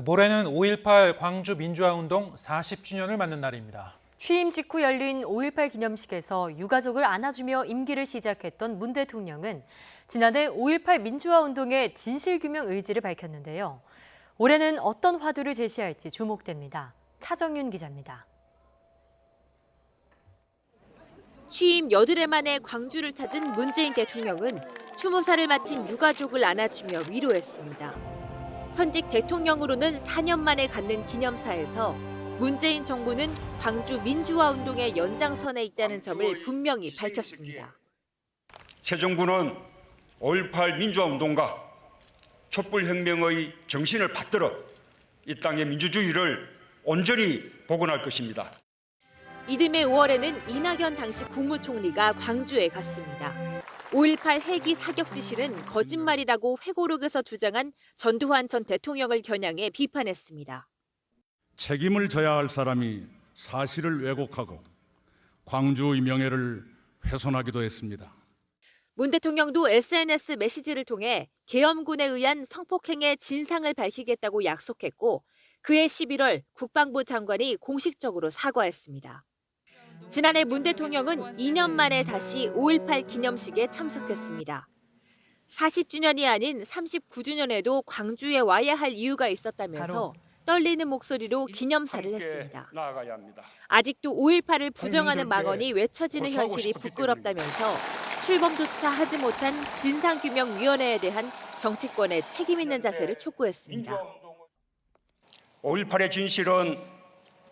모레는 5.18 광주 민주화운동 40주년을 맞는 날입니다. 취임 직후 열린 5.18 기념식에서 유가족을 안아주며 임기를 시작했던 문 대통령은 지난해 5.18 민주화운동의 진실규명 의지를 밝혔는데요. 올해는 어떤 화두를 제시할지 주목됩니다. 차정윤 기자입니다. 취임 8해 만에 광주를 찾은 문재인 대통령은 추모사를 마친 유가족을 안아주며 위로했습니다. 현직 대통령으로는 4년 만에 갖는 기념사에서 문재인 정부는 광주 민주화운동의 연장선에 있다는 점을 분명히 밝혔습니다. 새 정부는 5.18 민주화운동과 촛불혁명의 정신을 받들어 이 땅의 민주주의를 온전히 복원할 것입니다. 이듬해 5월에는 이낙연 당시 국무총리가 광주에 갔습니다. 5.18 헬기 사격 지시는 거짓말이라고 회고록에서 주장한 전두환 전 대통령을 겨냥해 비판했습니다. 책임을 져야 할 사람이 사실을 왜곡하고 광주의 명예를 훼손하기도 했습니다. 문 대통령도 SNS 메시지를 통해 계엄군에 의한 성폭행의 진상을 밝히겠다고 약속했고 그해 11월 국방부 장관이 공식적으로 사과했습니다. 지난해 문 대통령은 2년 만에 다시 5.18 기념식에 참석했습니다. 40주년이 아닌 39주년에도 광주에 와야 할 이유가 있었다면서 떨리는 목소리로 기념사를 했습니다. 아직도 5.18을 부정하는 망언이 외쳐지는 현실이 부끄럽다면서 출범조차 하지 못한 진상규명위원회에 대한 정치권의 책임 있는 자세를 촉구했습니다. 5.18의 진실은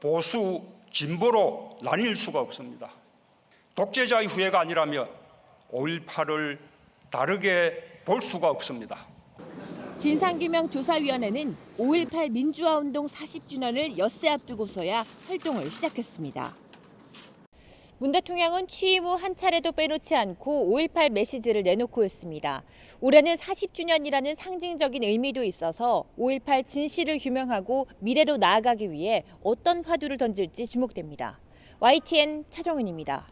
보수, 진보로 나뉠 수가 없습니다. 독재자의 후예가 아니라면 5.18을 다르게 볼 수가 없습니다. 진상규명조사위원회는 5.18 민주화운동 40주년을 엿새 앞두고서야 활동을 시작했습니다. 문 대통령은 취임 후 한 차례도 빼놓지 않고 5.18 메시지를 내놓고 있습니다. 올해는 40주년이라는 상징적인 의미도 있어서 5.18 진실을 규명하고 미래로 나아가기 위해 어떤 화두를 던질지 주목됩니다. YTN 차정은입니다.